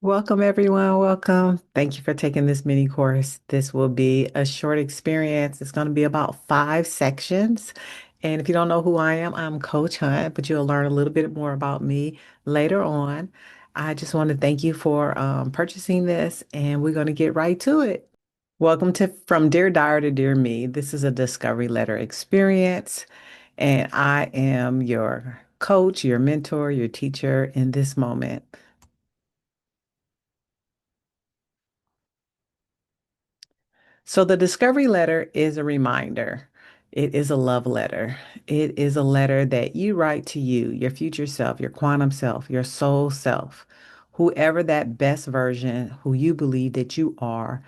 Welcome, everyone. Welcome. Thank you for taking this mini course. This will be a short experience. It's going to be about 5 sections. And if you don't know who I am, I'm Coach Hunt, but you'll learn a little bit more about me later on. I just want to thank you for purchasing this, and we're going to get right to it. Welcome to From Dear Diary to Dear Me. This is a discovery letter experience, and I am your coach, your mentor, your teacher in this moment. So the discovery letter is a reminder. It is a love letter. It is a letter that you write to you, your future self, your quantum self, your soul self, whoever that best version, who you believe that you are,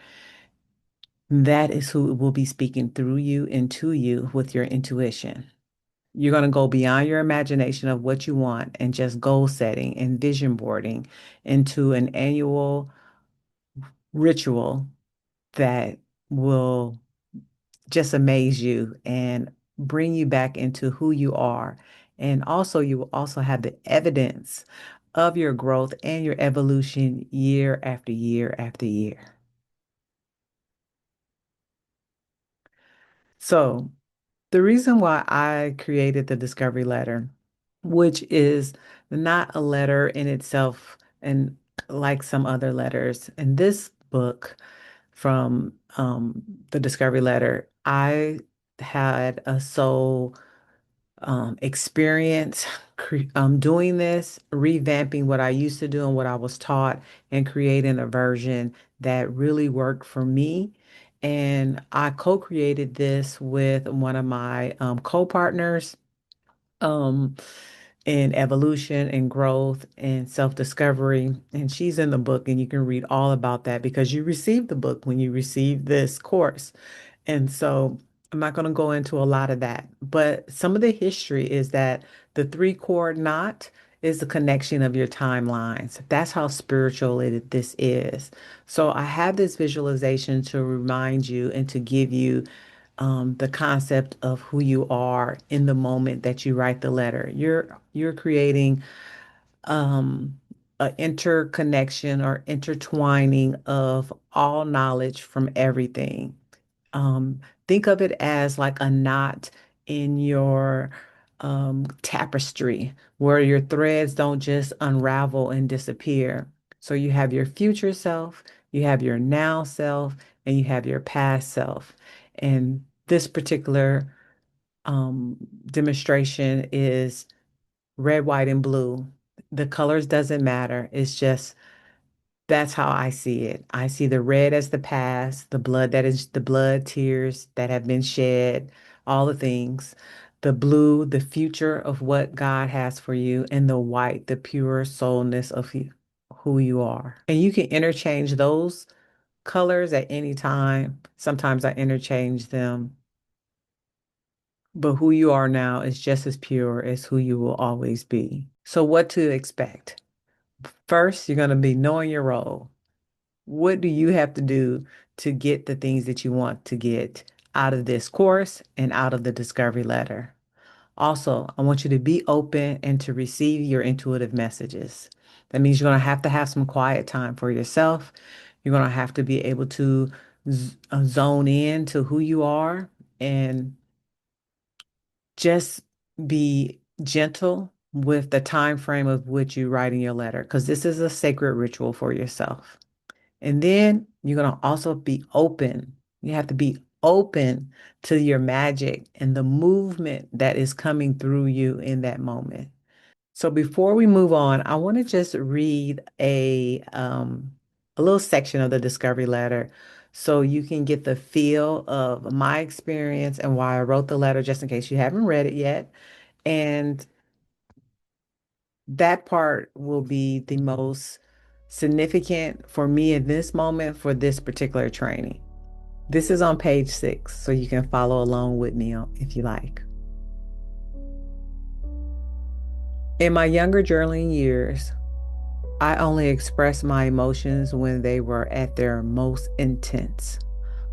that is who will be speaking through you and to you with your intuition. You're going to go beyond your imagination of what you want and just goal setting and vision boarding into an annual ritual that will just amaze you and bring you back into who you are. And also, you will also have the evidence of your growth and your evolution year after year after year. So, the reason why I created the discovery letter, which is not a letter in itself, and like some other letters in this book from the discovery letter, I had a soul experience doing this, revamping what I used to do and what I was taught, and creating a version that really worked for me. And I co-created this with one of my co-partners um, in evolution and growth and self-discovery. And she's in the book, and you can read all about that because you received the book when you received this course. And so I'm not going to go into a lot of that, but some of the history is that the three chord knot is the connection of your timelines. That's how spiritual this is. So I have this visualization to remind you and to give you the concept of who you are in the moment that you write the letter. You're creating an interconnection or intertwining of all knowledge from everything. Um, think of it as like a knot in your tapestry where your threads don't just unravel and disappear. So you have your future self, you have your now self, and you have your past self. And this particular demonstration is red, white, and blue. The colors doesn't matter. It's just that's how I see it. I see the red as the past, the blood that is the blood, tears that have been shed, all the things. The blue, the future of what God has for you, and the white, the pure soulness of who you are. And you can interchange those colors at any time. Sometimes I interchange them, but who you are now is just as pure as who you will always be. So, what to expect? First, you're going to be knowing your role. What do you have to do to get the things that you want to get out of this course and out of the discovery letter? Also, I want you to be open and to receive your intuitive messages. That means you're going to have some quiet time for yourself. You're going to have to be able to zone in to who you are and just be gentle with the time frame of which you write in your letter, because this is a sacred ritual for yourself. And then you're going to also be open. You have to be open to your magic and the movement that is coming through you in that moment. So before we move on, I want to just read a little section of the discovery letter so you can get the feel of my experience and why I wrote the letter, just in case you haven't read it yet. And that part will be the most significant for me in this moment for this particular training. This is on page 6, so you can follow along with me if you like. In my younger journaling years, I only expressed my emotions when they were at their most intense,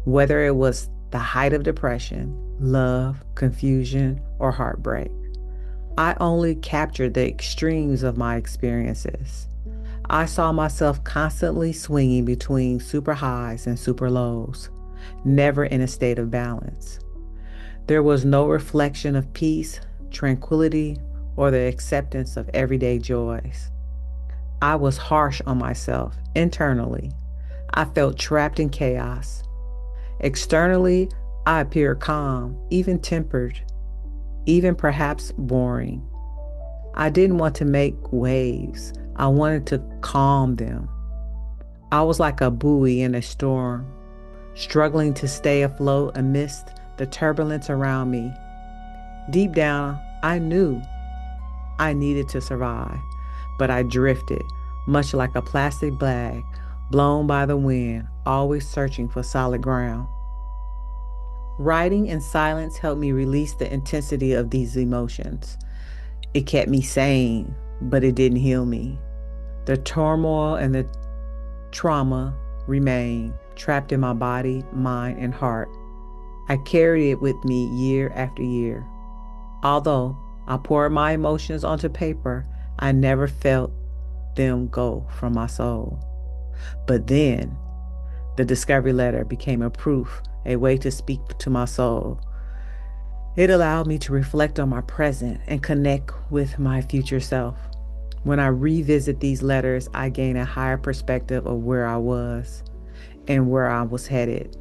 whether it was the height of depression, love, confusion, or heartbreak. I only captured the extremes of my experiences. I saw myself constantly swinging between super highs and super lows, never in a state of balance. There was no reflection of peace, tranquility, or the acceptance of everyday joys. I was harsh on myself internally. I felt trapped in chaos. Externally, I appeared calm, even tempered, even perhaps boring. I didn't want to make waves. I wanted to calm them. I was like a buoy in a storm, struggling to stay afloat amidst the turbulence around me. Deep down, I knew I needed to survive, but I drifted, much like a plastic bag blown by the wind, always searching for solid ground. Writing in silence helped me release the intensity of these emotions. It kept me sane, but it didn't heal me. The turmoil and the trauma remained trapped in my body, mind, and heart. I carried it with me year after year. Although I poured my emotions onto paper, I never felt them go from my soul. But then the discovery letter became a proof, a way to speak to my soul. It allowed me to reflect on my present and connect with my future self. When I revisit these letters, I gain a higher perspective of where I was and where I was headed.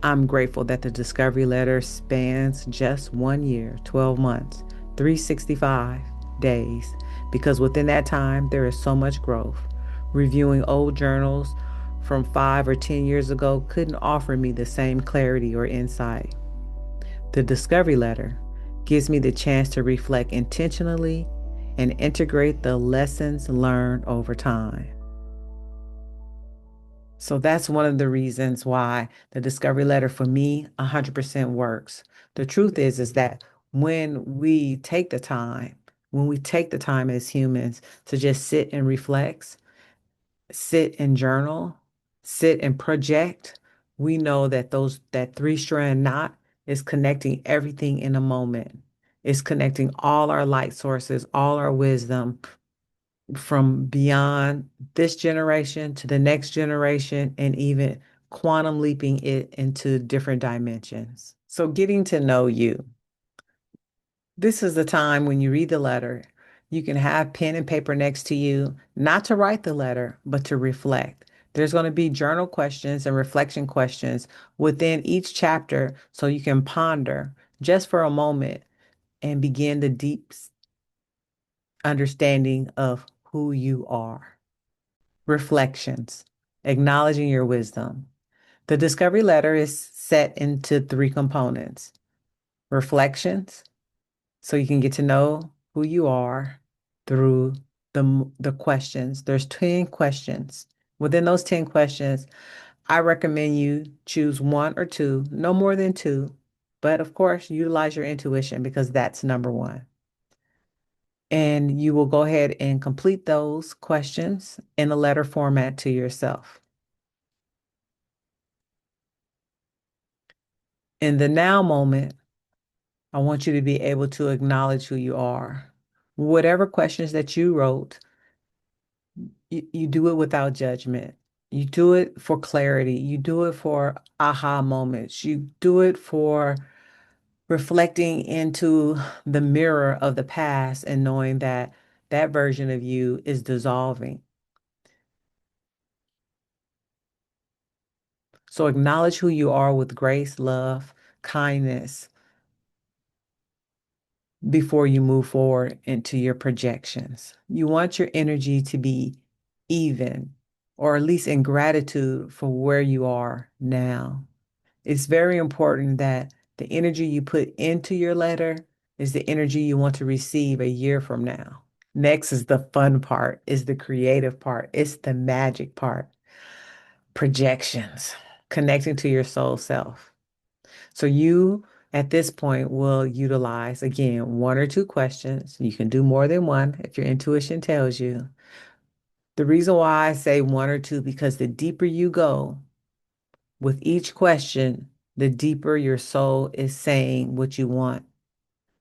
I'm grateful that the discovery letter spans just 1 year, 12 months, 365 days, because within that time, there is so much growth. Reviewing old journals from 5 or 10 years ago couldn't offer me the same clarity or insight. The discovery letter gives me the chance to reflect intentionally and integrate the lessons learned over time. So that's one of the reasons why the discovery letter for me 100% works. The truth is that when we take the time as humans to just sit and reflect, sit and journal, sit and project, we know that that three-strand knot is connecting everything in a moment. It's connecting all our light sources, all our wisdom, from beyond this generation to the next generation, and even quantum leaping it into different dimensions. So, getting to know you. This is the time when you read the letter. You can have pen and paper next to you, not to write the letter, but to reflect. There's going to be journal questions and reflection questions within each chapter so you can ponder just for a moment and begin the deep understanding of who you are. Reflections, acknowledging your wisdom. The discovery letter is set into three components: reflections, so you can get to know who you are through the questions. There's 10 questions. Within those 10 questions, I recommend you choose one or two, no more than two. But of course, utilize your intuition because that's number one. And you will go ahead and complete those questions in a letter format to yourself. In the now moment, I want you to be able to acknowledge who you are. Whatever questions that you wrote, you do it without judgment. You do it for clarity. You do it for aha moments. You do it for reflecting into the mirror of the past and knowing that that version of you is dissolving. So acknowledge who you are with grace, love, kindness before you move forward into your projections. You want your energy to be even, or at least in gratitude for where you are now. It's very important that the energy you put into your letter is the energy you want to receive a year from now. Next is the fun part, is the creative part, it's the magic part. Projections, connecting to your soul self. So you at this point will utilize again one or two questions. You can do more than one if your intuition tells you. The reason why I say one or two, because the deeper you go with each question, the deeper your soul is saying what you want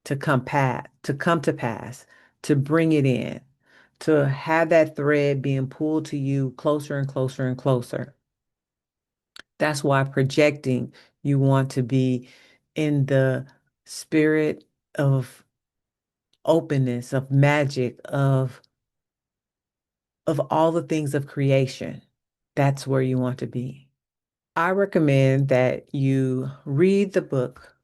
to come to pass, to bring it in. to have that thread being pulled to you closer and closer and closer. That's why projecting, you want to be in the spirit of openness, of magic, of all the things of creation. That's where you want to be. I recommend that you read the book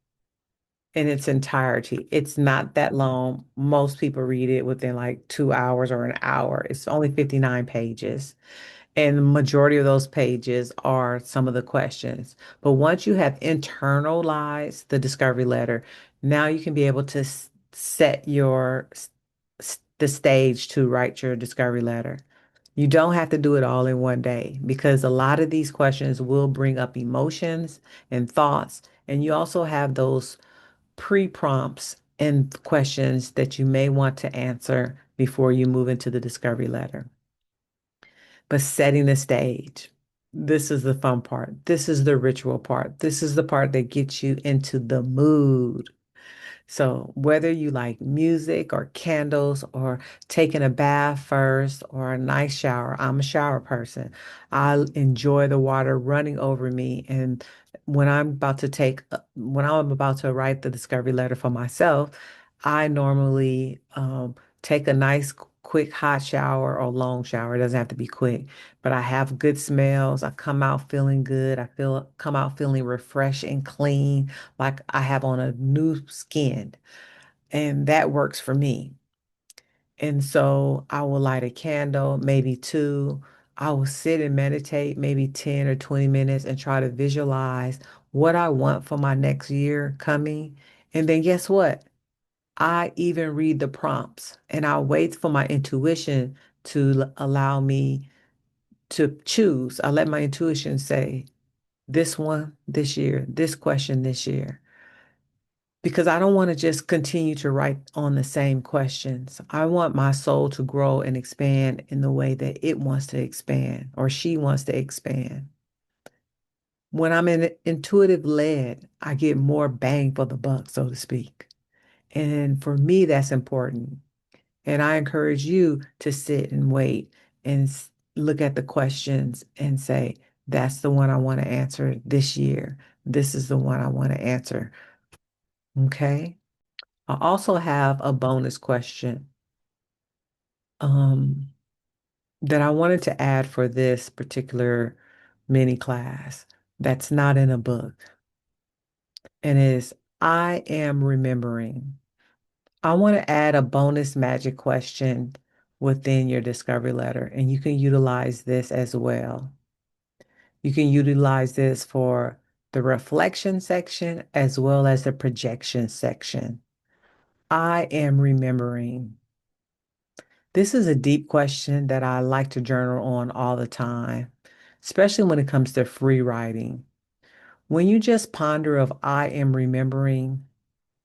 in its entirety. It's not that long. Most people read it within like 2 hours or an hour. It's only 59 pages. And the majority of those pages are some of the questions. But once you have internalized the discovery letter, now you can be able to set the stage to write your discovery letter. You don't have to do it all in one day because a lot of these questions will bring up emotions and thoughts. And you also have those pre-prompts and questions that you may want to answer before you move into the discovery letter. But setting the stage, this is the fun part. This is the ritual part. This is the part that gets you into the mood. So, whether you like music or candles or taking a bath first or a nice shower, I'm a shower person. I enjoy the water running over me. And when I'm about to write the discovery letter for myself, I normally take a nice, quick hot shower or long shower. It doesn't have to be quick, but I have good smells. I come out feeling good. Come out feeling refreshed and clean like I have on a new skin. And that works for me. And so I will light a candle, maybe two. I will sit and meditate maybe 10 or 20 minutes and try to visualize what I want for my next year coming. And then guess what? I even read the prompts and I'll wait for my intuition to allow me to choose. I let my intuition say, this one this year, this question this year, because I don't want to just continue to write on the same questions. I want my soul to grow and expand in the way that it wants to expand or she wants to expand. When I'm in intuitive led, I get more bang for the buck, so to speak. And for me, that's important. And I encourage you to sit and wait and look at the questions and say, that's the one I want to answer this year. This is the one I want to answer. Okay. I also have a bonus question um, that I wanted to add for this particular mini class that's not in a book, and is I am remembering. I want to add a bonus magic question within your discovery letter, and you can utilize this as well. You can utilize this for the reflection section as well as the projection section. I am remembering. This is a deep question that I like to journal on all the time, especially when it comes to free writing. When you just ponder of I am remembering,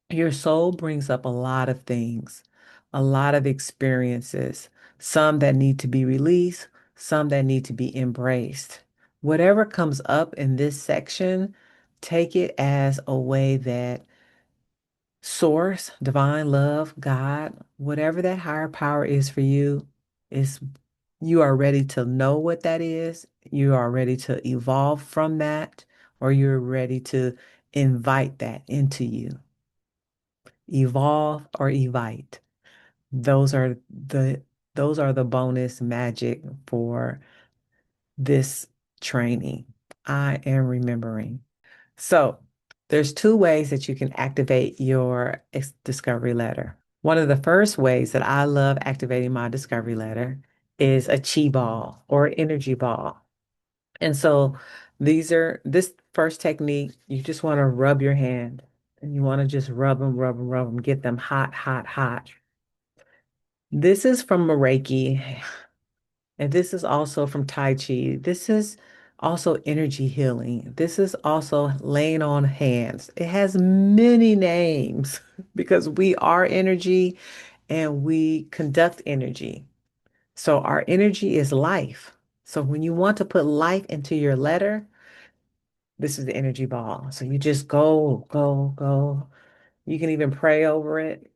your soul brings up a lot of things, a lot of experiences, some that need to be released, some that need to be embraced. Whatever comes up in this section, take it as a way that source, divine love, God, whatever that higher power is for you, is you are ready to know what that is. You are ready to evolve from that, or you're ready to invite that into you. Evolve or evite. Those are the those are the bonus magic for this training. I am remembering. So there's two ways that you can activate your discovery letter. One of the first ways that I love activating my discovery letter is a chi ball or energy ball. And so this first technique, you just want to rub your hand and you want to just rub them, get them hot, hot, hot. This is from Reiki. And this is also from Tai Chi. This is also energy healing. This is also laying on hands. It has many names because we are energy and we conduct energy. So our energy is life. So when you want to put life into your letter, this is the energy ball. So you just go, go, go. You can even pray over it,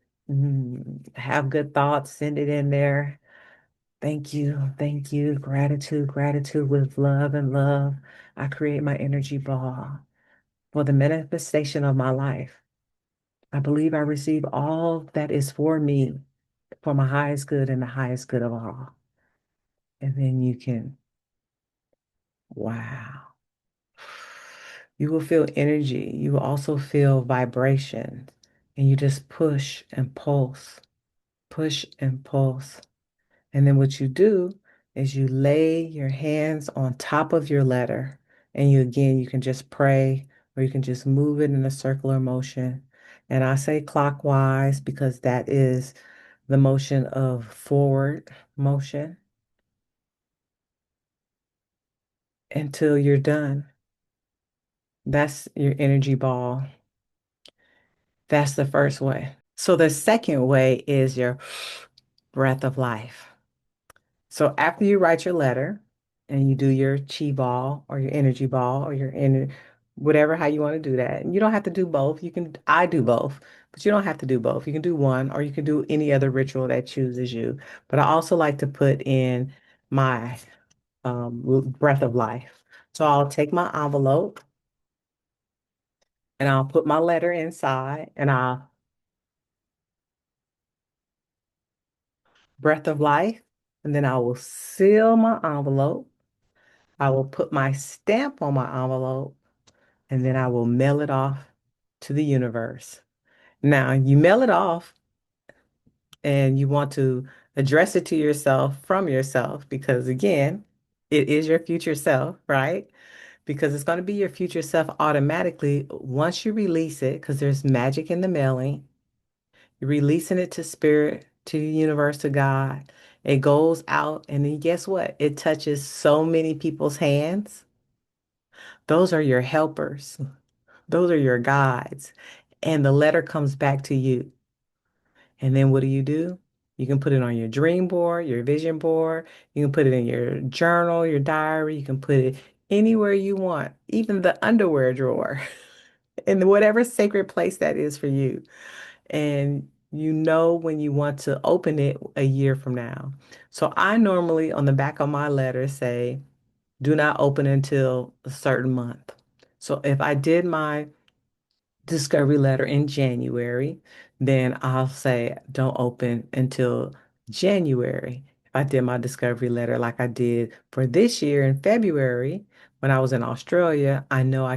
have good thoughts, send it in there. Thank you. Thank you. Gratitude, gratitude with love and love. I create my energy ball for the manifestation of my life. I believe I receive all that is for me for my highest good and the highest good of all. And then you can, wow. You will feel energy. You will also feel vibration. And you just push and pulse. And then what you do is you lay your hands on top of your letter. And you can just pray or you can just move it in a circular motion. And I say clockwise because that is the motion of forward motion until you're done. That's your energy ball. That's the first way. So the second way is your breath of life. So after you write your letter and you do your chi ball or your energy ball or your inner whatever how you want to do that. And you don't have to do both. I do both, but you don't have to do both. You can do one or you can do any other ritual that chooses you. But I also like to put in my breath of life. So I'll take my envelope and I'll put my letter inside and I'll breath of life, and then I will seal my envelope. I will put my stamp on my envelope, and then I will mail it off to the universe. Now, you mail it off and you want to address it to yourself from yourself because, again, it is your future self, right? Because it's going to be your future self automatically once you release it, because there's magic in the mailing. You're releasing it to spirit, to the universe, to God. It goes out, and then guess what? It touches so many people's hands. Those are your helpers, those are your guides. And the letter comes back to you. And then what do? You can put it on your dream board, your vision board. You can put it in your journal, your diary. You can put it anywhere you want, even the underwear drawer, in whatever sacred place that is for you. And you know when you want to open it a year from now. So I normally on the back of my letter say, do not open until a certain month. So if I did my discovery letter in January, then I'll say don't open until January. If I did my discovery letter like I did for this year in February when I was in Australia, I know I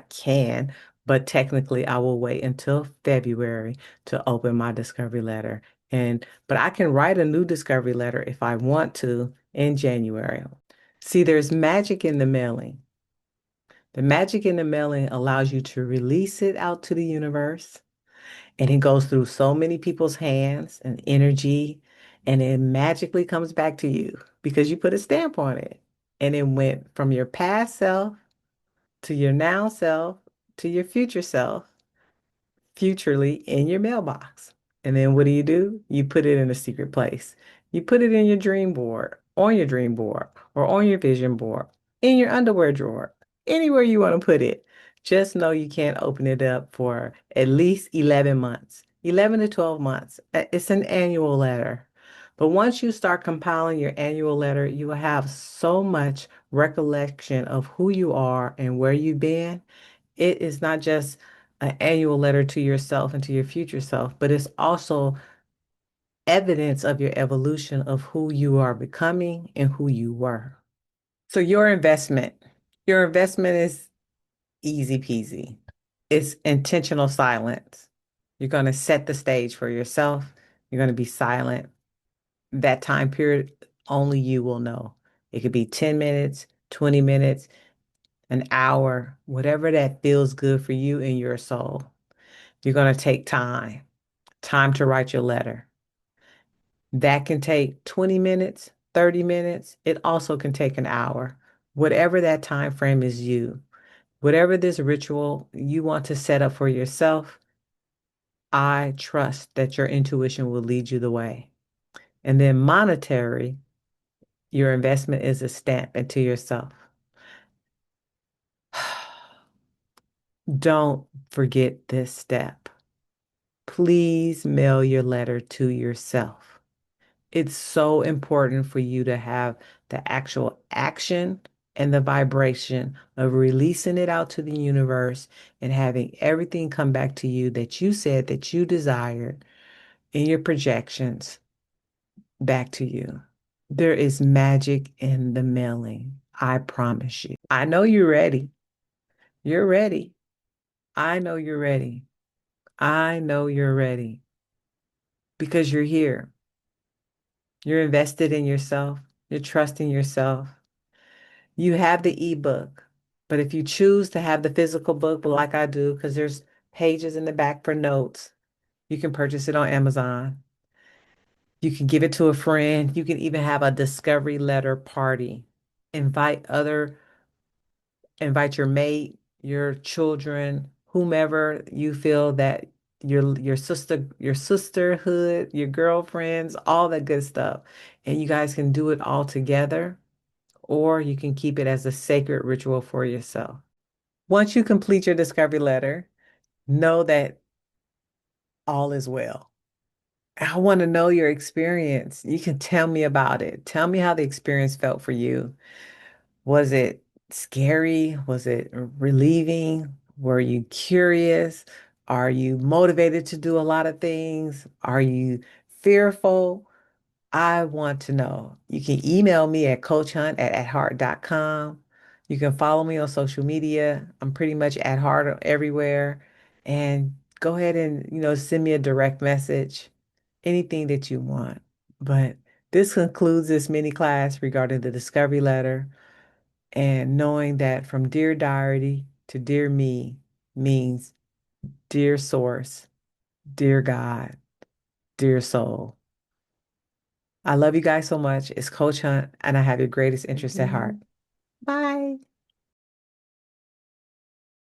can, but technically I will wait until February to open my discovery letter. But I can write a new discovery letter if I want to in January. See, there's magic in the mailing. The magic in the mailing allows you to release it out to the universe, and it goes through so many people's hands and energy, and it magically comes back to you because you put a stamp on it. And it went from your past self to your now self to your future self futurely in your mailbox. And then what do? You put it in a secret place. You put it in your dream board, on your dream board, or on your vision board, in your underwear drawer, anywhere you want to put it. Just know you can't open it up for at least 11 months, 11 to 12 months. It's an annual letter. But once you start compiling your annual letter, you will have so much recollection of who you are and where you've been. It is not just an annual letter to yourself and to your future self, but it's also evidence of your evolution of who you are becoming and who you were. So your investment is easy peasy. It's intentional silence. You're going to set the stage for yourself. You're going to be silent. That time period, only you will know. It could be 10 minutes, 20 minutes, an hour, whatever that feels good for you and your soul. You're going to take time to write your letter. That can take 20 minutes, 30 minutes. It also can take an hour. Whatever that time frame is you. Whatever this ritual you want to set up for yourself, I trust that your intuition will lead you the way. And then monetary, your investment is a stamp into yourself. Don't forget this step. Please mail your letter to yourself. It's so important for you to have the actual action and the vibration of releasing it out to the universe and having everything come back to you that you said that you desired in your projections back to you. There is magic in the mailing. I promise you. I know you're ready. You're ready. I know you're ready. I know you're ready because you're here. You're invested in yourself. You're trusting yourself. You have the ebook, but if you choose to have the physical book, but like I do, because there's pages in the back for notes, you can purchase it on Amazon. You can give it to a friend. You can even have a discovery letter party. Invite other, invite your mate, your children, whomever you feel that your sister, your sisterhood, your girlfriends, all that good stuff. And you guys can do it all together, or you can keep it as a sacred ritual for yourself. Once you complete your discovery letter, know that all is well. I want to know your experience. You can tell me about it. Tell me how the experience felt for you. Was it scary? Was it relieving? Were you curious? Are you motivated to do a lot of things? Are you fearful? I want to know. You can email me at coachhunt@aatheart.com. You can follow me on social media. I'm pretty much at heart everywhere. And go ahead and, send me a direct message, anything that you want. But this concludes this mini class regarding the discovery letter and knowing that from Dear Diary to Dear Me means Dear Source, Dear God, Dear Soul. I love you guys so much. It's Coach Hunt, and I have your greatest interest at heart. Bye.